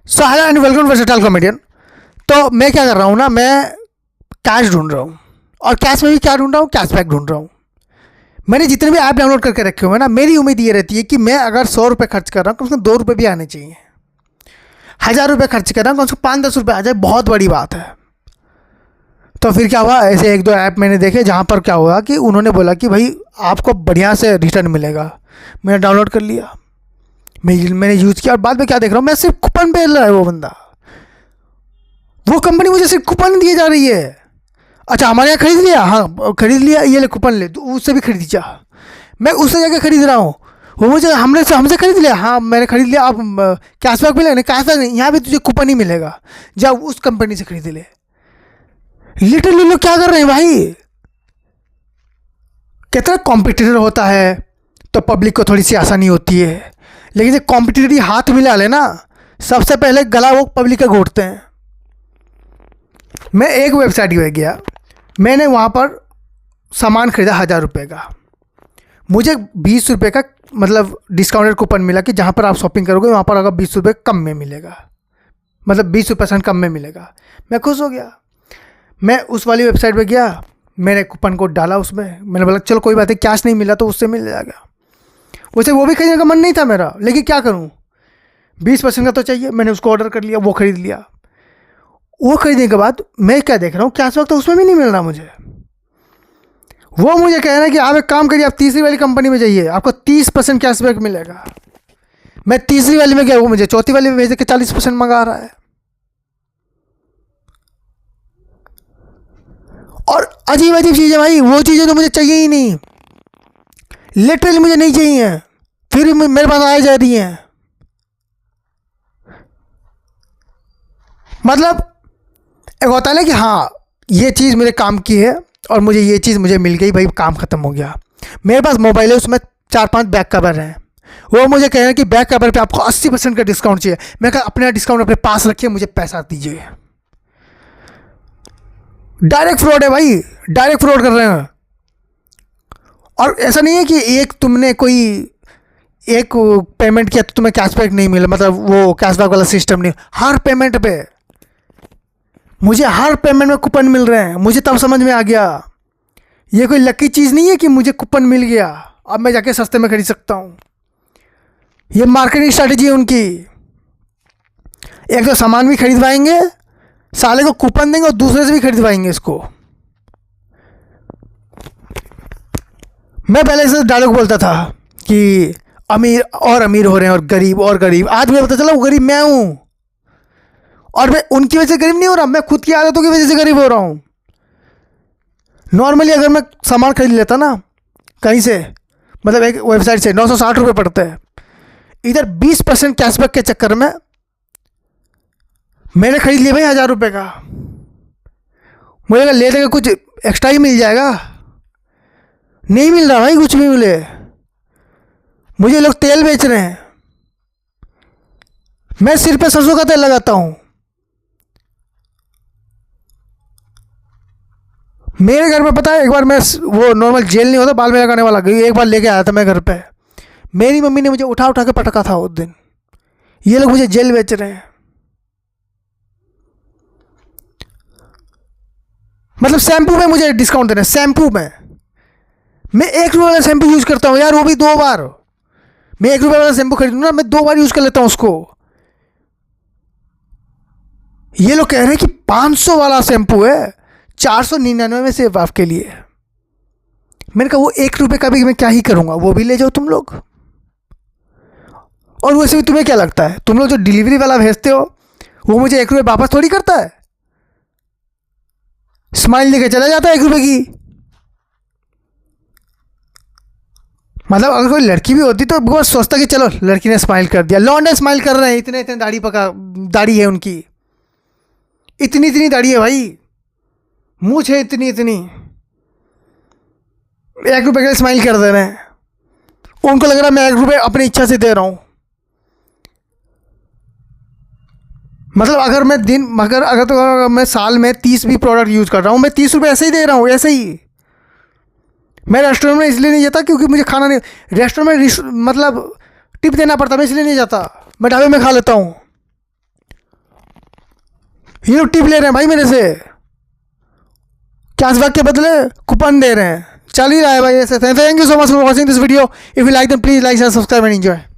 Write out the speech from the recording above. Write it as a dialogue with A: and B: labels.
A: So hello and welcome versatile comedian. तो मैं क्या कर रहा हूँ ना, मैं कैश ढूंढ रहा हूँ और कैश में भी क्या ढूंढ रहा हूँ, कैशबैक ढूंढ रहा हूँ। मैंने जितने भी ऐप डाउनलोड करके रखे हुए हैं ना, मेरी उम्मीद ये रहती है कि मैं अगर 100 रुपये खर्च कर रहा हूँ कम से कम 2 रुपये भी आने चाहिए। 1000 रुपये खर्च कर रहा हूँ कम से कम 5-10 रुपये आ जाए, बहुत बड़ी बात है। तो फिर क्या हुआ, ऐसे एक दो ऐप मैंने देखे जहाँ पर क्या हुआ कि उन्होंने बोला कि भाई आपको बढ़िया से रिटर्न मिलेगा। मैंने डाउनलोड कर लिया, मैंने यूज़ किया और बाद में क्या देख रहा हूँ, मैं सिर्फ कूपन पे रहा है वो बंदा, वो कंपनी मुझे सिर्फ कूपन दिए जा रही है। अच्छा हमारे यहाँ खरीद लिया, हाँ खरीद लिया, ये ले कूपन ले, तो उससे भी खरीद जा। मैं उससे जाकर खरीद रहा हूँ, वो मुझे हमसे खरीद लिया, हाँ मैंने खरीद लिया। अब कैशबैक मिलेगा नहीं, कैशबैक नहीं, यहाँ भी तुझे कूपन ही मिलेगा, जब उस कंपनी से खरीद ले। लिटरली लोग क्या कर रहे हैं भाई, कितना कॉम्पिटिटर होता है तो पब्लिक को थोड़ी सी आसानी होती है, लेकिन जब कॉम्पिटिटर हाथ मिला लेना, सबसे पहले गला वो पब्लिक का घोटते हैं। मैं एक वेबसाइट पे गया, मैंने वहाँ पर सामान खरीदा 1000 रुपये का, मुझे 20 रुपये का मतलब डिस्काउंटेड कूपन मिला कि जहाँ पर आप शॉपिंग करोगे वहाँ पर अगर 20 रुपये कम में मिलेगा, मतलब 20% कम में मिलेगा। मैं खुश हो गया, मैं उस वाली वेबसाइट पे गया, मैंने कूपन कोड डाला उसमें, मैंने बोला चलो कोई बात है, कैश नहीं मिला तो उससे मिल जाएगा। वैसे वो भी खरीदने का मन नहीं था मेरा, लेकिन क्या करूँ, 20% का तो चाहिए। मैंने उसको ऑर्डर कर लिया, वो खरीद लिया। वो खरीदने के बाद मैं क्या देख रहा हूँ, कैशबैक तो उसमें भी नहीं मिल रहा मुझे। वो मुझे कह रहा है कि आप एक काम करिए, आप तीसरी वाली कंपनी में जाइए, आपको 30% कैशबैक मिलेगा। मैं तीसरी वाली में गया, वो मुझे चौथी वाली में भेज के 40% मंगा रहा है। और अजीब अजीब चीज़ें भाई, वो चीज़ें तो मुझे चाहिए ही नहीं, लिटरली मुझे नहीं चाहिए, फिर मेरे पास आ जा रही हैं। मतलब एक होता है ना कि हाँ ये चीज़ मेरे काम की है और मुझे ये चीज़ मुझे मिल गई, भाई काम ख़त्म हो गया। मेरे पास मोबाइल है, उसमें 4-5 बैक कवर हैं, वो मुझे कह रहे हैं कि बैक कवर पे आपको 80% का डिस्काउंट चाहिए। मैं कहा अपना डिस्काउंट अपने पास रखिए, मुझे पैसा दीजिए। डायरेक्ट फ्रॉड है भाई, डायरेक्ट फ्रॉड कर रहे हैं। और ऐसा नहीं है कि एक तुमने कोई एक पेमेंट किया तो तुम्हें कैशबैक नहीं मिला, मतलब वो कैशबैक वाला सिस्टम नहीं, हर पेमेंट पे मुझे हर पेमेंट में कूपन मिल रहे हैं। मुझे तब समझ में आ गया ये कोई लकी चीज़ नहीं है कि मुझे कूपन मिल गया अब मैं जाके सस्ते में खरीद सकता हूँ। ये मार्केटिंग स्ट्रैटेजी है उनकी, एक तो सामान भी खरीदवाएंगे, साले को कूपन देंगे और दूसरे से भी खरीदवाएंगे इसको। मैं पहले से डायलॉग बोलता था कि अमीर और अमीर हो रहे हैं और गरीब और गरीब, आज मुझे पता चला वो गरीब मैं हूँ, और मैं उनकी वजह से गरीब नहीं हो रहा, मैं खुद की आदतों की वजह से गरीब हो रहा हूँ। नॉर्मली अगर मैं सामान खरीद लेता ना कहीं से, मतलब एक वेबसाइट से 960 रुपये पड़ते हैं, इधर 20% कैशबैक के चक्कर में मैंने खरीद लिया भाई 1000 रुपये का। मुझे लगा ले लेगा कुछ एक्स्ट्रा ही मिल जाएगा, नहीं मिल रहा भाई कुछ भी मिले। मुझे लोग तेल बेच रहे हैं, मैं सिर पे सरसों का तेल लगाता हूँ। मेरे घर में पता है, एक बार मैं वो नॉर्मल जेल नहीं होता बाल में लगाने वाला, एक बार लेके आया था मैं घर पे, मेरी मम्मी ने मुझे उठा उठा के पटका था उस दिन। ये लोग मुझे जेल बेच रहे हैं। मतलब शैम्पू में मुझे डिस्काउंट दे रहे हैं, शैम्पू में मैं 1 रुपये वाला शैम्पू यूज़ करता हूँ यार, वो भी 2 बार। मैं 1 रुपये वाला शैम्पू खरीदूँ ना, मैं 2 बार यूज़ कर लेता हूँ उसको। ये लोग कह रहे हैं कि 500 वाला शैम्पू है 499 में सिर्फ आपके लिए। मैंने कहा वो 1 रुपये का भी मैं क्या ही करूँगा, वो भी ले जाओ तुम लोग। और वैसे भी तुम्हें क्या लगता है, तुम लोग जो डिलीवरी वाला भेजते हो वो मुझे 1 रुपये वापस थोड़ी करता है, स्माइल लेके चला जाता है 1 रुपये की। मतलब अगर कोई लड़की भी होती तो बहुत सोचता कि चलो लड़की ने स्माइल कर दिया, लौंडे स्माइल कर रहे हैं, इतने इतने दाढ़ी है उनकी, इतनी इतनी दाढ़ी है भाई, मूंछ है इतनी इतनी, 1 रुपये के लिए स्माइल कर दे रहे हैं। उनको लग रहा है मैं 1 रुपये अपनी इच्छा से दे रहा हूँ। मतलब अगर मैं साल में 30 भी प्रोडक्ट यूज़ कर रहा हूँ, मैं 30 रुपये ऐसे ही दे रहा हूँ, ऐसे ही। मैं रेस्टोरेंट में इसलिए नहीं जाता क्योंकि मुझे खाना नहीं, रेस्टोरेंट में मतलब टिप देना पड़ता, मैं इसलिए नहीं जाता, मैं ढाबे में खा लेता हूँ। ये लोग टिप ले रहे हैं भाई मेरे से, कैशबैक के बदले कूपन दे रहे हैं, चल ही रहा है भाई ऐसे। Thank you so much for watching this video. If you like then please like and subscribe and enjoy.